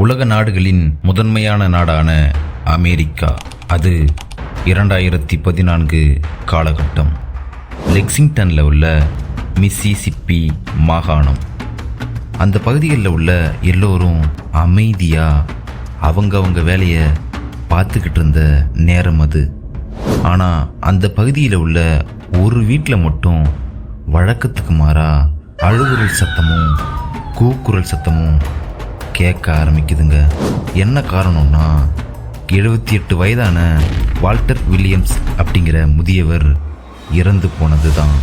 உலக நாடுகளின் முதன்மையான நாடான அமெரிக்கா, அது 2014 காலகட்டம். லெக்சிங்டனில் உள்ள மிசிசிப்பி மாகாணம். அந்த பகுதிகளில் உள்ள எல்லோரும் அமைதியாக அவங்கவங்க வேலையை பார்த்துக்கிட்டு இருந்த நேரம் அது. ஆனால் அந்த பகுதியில் உள்ள ஒரு வீட்டில் மட்டும் வழக்கத்துக்கு மாறாக அழுகுரல் சத்தமும் கூக்குரல் சத்தமும் கேட்க ஆரம்பிக்குதுங்க. என்ன காரணம்னா, 78 வயதான வால்டர் வில்லியம்ஸ் அப்படிங்கிற முதியவர் இறந்து போனது தான்.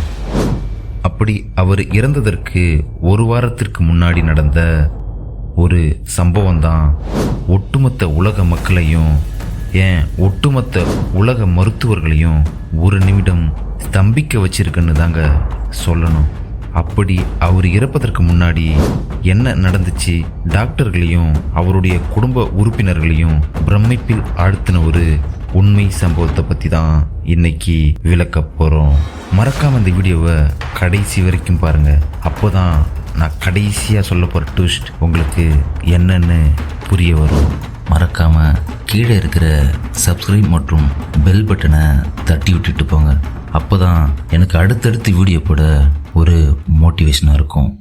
அப்படி அவர் இறந்ததற்கு ஒரு வாரத்திற்கு முன்னாடி நடந்த ஒரு சம்பவம் தான் ஒட்டுமொத்த உலக மக்களையும், ஏன் ஒட்டுமொத்த உலக மருத்துவர்களையும் ஒரு நிமிடம் ஸ்தம்பிக்க வச்சிருக்குன்னு தாங்க சொல்லணும். அப்படி அவர் இறப்பதற்கு முன்னாடி என்ன நடந்துச்சு, டாக்டர்களையும் அவருடைய குடும்ப உறுப்பினர்களையும் பிரமிப்பில் ஆழ்த்தின ஒரு உண்மை சம்பவத்தை பற்றி தான் இன்னைக்கு விளக்க போகிறோம். மறக்காமல் இந்த வீடியோவை கடைசி வரைக்கும் பாருங்கள். அப்போ தான் நான் கடைசியாக சொல்ல போகிற ட்விஸ்ட் உங்களுக்கு என்னன்னு புரிய வரும். மறக்காமல் கீழே இருக்கிற சப்ஸ்கிரைப் மற்றும் பெல் பட்டனை தட்டி விட்டுட்டு போங்க. அப்போ தான் எனக்கு அடுத்தடுத்து வீடியோ போட ஒரு மோட்டிவேஷனாக இருக்கும்.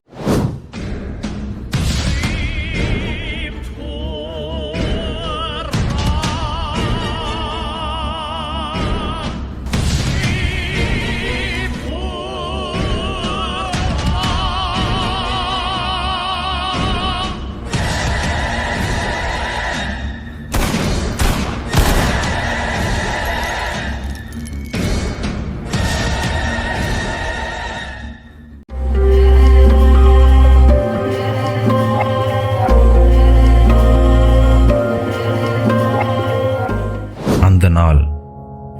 நாள்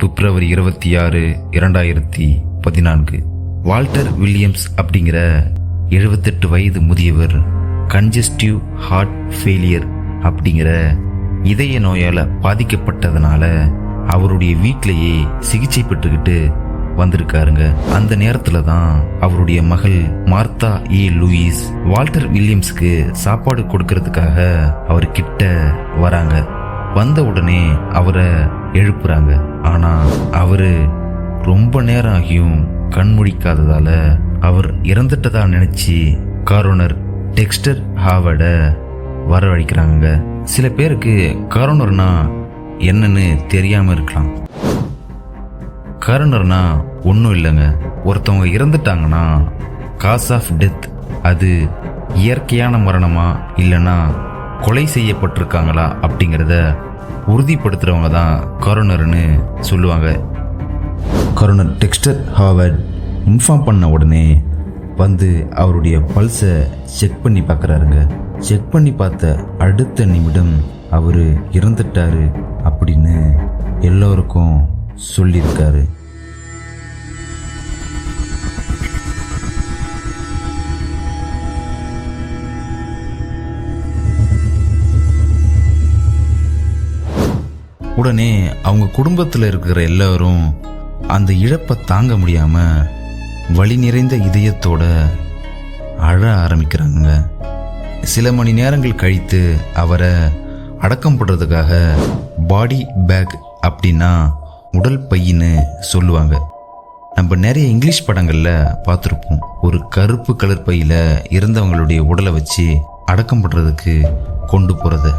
பிப்ரவரி 26, 2014. வால்டர் வில்லியம்ஸ் அப்படிங்கிற 78 வயது முதியவர் கன்ஜஸ்டிவ் ஹார்ட் ஃபெயிலியர் அப்படிங்கிற இதய நோயால் பாதிக்கப்பட்டதுனால அவருடைய வீட்டிலேயே சிகிச்சை பெற்றுக்கிட்டு வந்திருக்காருங்க. அந்த நேரத்தில் தான் அவருடைய மகள் மார்த்தா லூயிஸ் வால்டர் வில்லியம்ஸ்க்கு சாப்பாடு கொடுக்கறதுக்காக அவர் கிட்ட வராங்க. வந்த உடனே அவரை எழுப்புறாங்க. ஆனா அவரு ரொம்ப நேரம் ஆகியும் கண்முழிக்காததால அவர் இறந்துட்டதா நினைச்சு காரோனர் டெக்ஸ்டர் ஹாவர்ட வரவழைக்கிறாங்க. சில பேருக்கு காரோனர்னா என்னன்னு தெரியாம இருக்கலாம். காரோனர்னா ஒன்றும் இல்லைங்க, ஒருத்தவங்க இறந்துட்டாங்கன்னா காஸ் ஆஃப் டெத், அது இயற்கையான மரணமா இல்லைன்னா கொலை செய்யப்பட்டிருக்காங்களா அப்படிங்கிறத உறுதிப்படுத்துறவங்க தான் காரோனர்னு சொல்லுவாங்க. காரோனர் டெக்ஸ்டர் ஹாவர்ட் இன்ஃபார்ம் பண்ண உடனே வந்து அவருடைய பல்ஸை செக் பண்ணி பார்க்குறாருங்க. செக் பண்ணி பார்த்த அடுத்த நிமிடம் அவர் இறந்துட்டாரு அப்படின்னு எல்லோருக்கும் சொல்லியிருக்காரு. உடனே அவங்க குடும்பத்தில் இருக்கிற எல்லாரும் அந்த இழப்பை தாங்க முடியாம வலி நிறைந்த இதயத்தோட அழ ஆரம்பிக்கிறாங்க. சில மணி நேரங்கள் கழித்து அவரை அடக்கம் பண்ணுறதுக்காக பாடி பேக் அப்படின்னா உடல் பையின்னு சொல்லுவாங்க. நம்ம நிறைய இங்கிலீஷ் படங்களில் பார்த்துருப்போம். ஒரு கருப்பு கலர் பையில் இறந்தவங்களுடைய உடலை வச்சு அடக்கம் பண்ணுறதுக்கு கொண்டு போகிறது.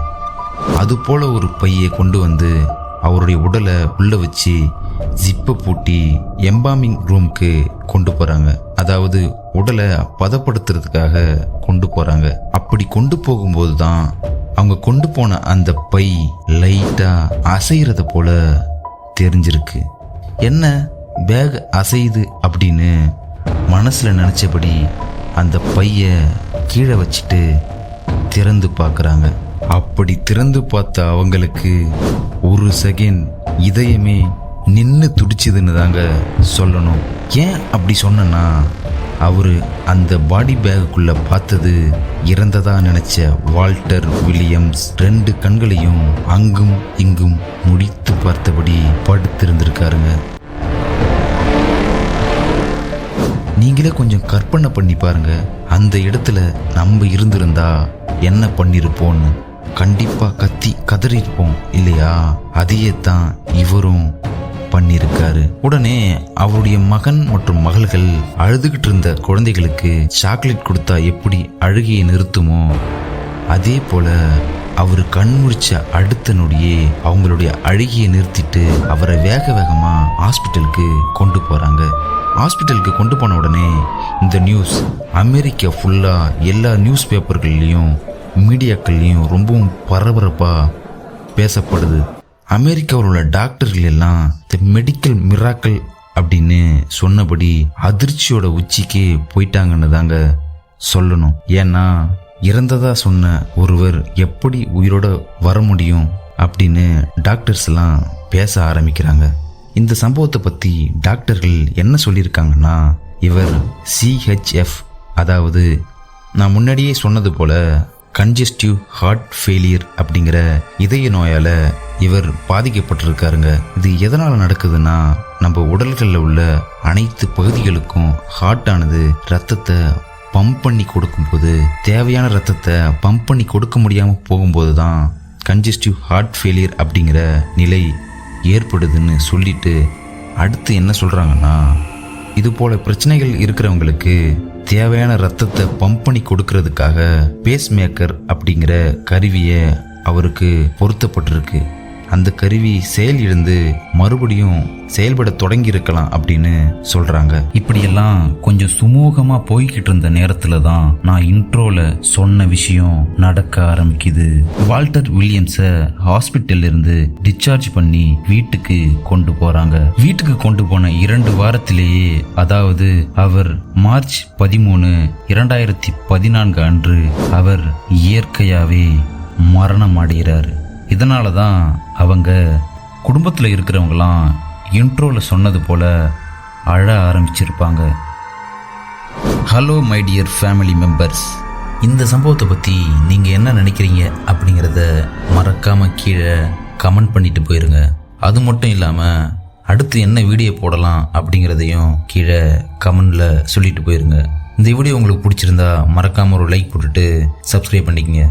அதுபோல ஒரு பையை கொண்டு வந்து அவருடைய உடலை உள்ள வச்சு ஜிப்பை பூட்டி எம்பாமிங் ரூமுக்கு கொண்டு போறாங்க. அதாவது உடலை பதப்படுத்துறதுக்காக கொண்டு போறாங்க. அப்படி கொண்டு போகும்போது தான் அவங்க கொண்டு போன அந்த பை லைட்டா அசைறத போல தெரிஞ்சிருக்கு. என்ன பேக் அசையுது அப்படின்னு மனசுல நினைச்சபடி அந்த பைய கீழே வச்சுட்டு திறந்து பார்க்குறாங்க. அப்படி திறந்து பார்த்த அவங்களுக்கு ஒரு செகண்ட் இதயமே நின்று துடிச்சதுன்னு தாங்க சொல்லணும். ஏன் அப்படி சொன்னா, அவரு அந்த பாடி பேக்குள்ள பார்த்தது இறந்ததா நினைச்ச வால்டர் வில்லியம்ஸ் 2 கண்களையும் அங்கும் இங்கும் முடித்து பார்த்தபடி படுத்திருந்திருக்காருங்க. நீங்களே கொஞ்சம் கற்பனை பண்ணி பாருங்க, அந்த இடத்துல நம்ம இருந்திருந்தா என்ன பண்ணிருப்போன்னு. கண்டிப்பா கத்தி கதறியிருப்போம் இல்லையா? அதையே தான் இவரும் பண்ணியிருக்காரு. உடனே அவருடைய மகன் மற்றும் மகள்கள் அழுதுகிட்டு இருந்த குழந்தைகளுக்கு சாக்லேட் கொடுத்தா எப்படி அழுகையை நிறுத்துமோ அதே போல அவர் கண்முழிச்ச அடுத்த நொடியே அவங்களுடைய அழுகையை நிறுத்திட்டு அவரை வேக வேகமா ஹாஸ்பிட்டலுக்கு கொண்டு போறாங்க. ஹாஸ்பிட்டலுக்கு கொண்டு போன உடனே இந்த நியூஸ் அமெரிக்கா ஃபுல்லா எல்லா நியூஸ் பேப்பர்கள்லையும் மீடியாக்கள்லையும் ரொம்பவும் பரபரப்பா பேசப்படுது. அமெரிக்காவில் உள்ள டாக்டர்கள் எல்லாம் தி மெடிக்கல் மிராக்கிள் அப்படின்னு சொன்னபடி அதிர்ச்சியோட உச்சிக்கு போயிட்டாங்கன்னு தாங்க சொல்லணும். ஏன்னா இறந்ததா சொன்ன ஒருவர் எப்படி உயிரோட வர முடியும் அப்படின்னு டாக்டர்ஸ் எல்லாம் பேச ஆரம்பிக்கிறாங்க. இந்த சம்பவத்தை பத்தி டாக்டர்கள் என்ன சொல்லியிருக்காங்கன்னா, இவர் சிஹெச்எஃப், அதாவது நான் முன்னாடியே சொன்னது போல கன்ஜஸ்டிவ் ஹார்ட் ஃபெயிலியர் அப்படிங்கிற இதய நோயால இவர் பாதிக்கப்பட்டிருக்காருங்க. இது எதனால நடக்குதுன்னா, நம்ம உடல்களில் உள்ள அனைத்து பகுதிகளுக்கும் ஹார்ட் ஆனது ரத்தத்தை பம்ப் பண்ணி கொடுக்கும்போது, தேவையான ரத்தத்தை பம்ப் பண்ணி கொடுக்க முடியாமல் போகும்போது தான் கன்ஜஸ்டிவ் ஹார்ட் ஃபெயிலியர் அப்படிங்கிற நிலை ஏற்படுதுன்னு சொல்லிட்டு அடுத்து என்ன சொல்கிறாங்கன்னா, இது போல பிரச்சனைகள் இருக்கிறவங்களுக்கு தேவையான ரத்தத்தை பம்ப் பண்ணி கொடுக்கறதுக்காக பேஸ் மேக்கர் அப்படிங்கிற கருவியை அவருக்கு பொருத்தப்பட்டிருக்கு. அந்த கருவி செயல் இழந்து மறுபடியும் செயல்பட தொடங்கி இருக்கலாம் அப்படின்னு சொல்றாங்க. இப்படியெல்லாம் கொஞ்சம் சுமூகமா போய்கிட்டு இருந்த நேரத்துல தான் நான் இன்ட்ரோல சொன்ன விஷயம் நடக்க ஆரம்பிக்குது. வால்டர் வில்லியம்ஸ ஹாஸ்பிட்டல்ல இருந்து டிஸ்சார்ஜ் பண்ணி வீட்டுக்கு கொண்டு போறாங்க. வீட்டுக்கு கொண்டு போன 2 வாரத்திலேயே, அதாவது அவர் மார்ச் 13, 2014 அன்று அவர் இயற்கையாவே மரணம் அடைகிறாரு. இதனால தான் அவங்க குடும்பத்தில் இருக்கிறவங்களாம் இன்ட்ரோவில் சொன்னது போல அழ ஆரம்பிச்சிருப்பாங்க. Hello my dear family members, இந்த சம்பவத்தை பற்றி நீங்கள் என்ன நினைக்கிறீங்க அப்படிங்கிறத மறக்காமல் கீழே கமெண்ட் பண்ணிட்டு போயிருங்க. அது மட்டும் இல்லாமல் அடுத்து என்ன வீடியோ போடலாம் அப்படிங்கிறதையும் கீழே கமெண்டில் சொல்லிட்டு போயிருங்க. இந்த வீடியோ உங்களுக்கு பிடிச்சிருந்தா மறக்காமல் ஒரு லைக் போட்டுட்டு சப்ஸ்கிரைப் பண்ணிக்கங்க.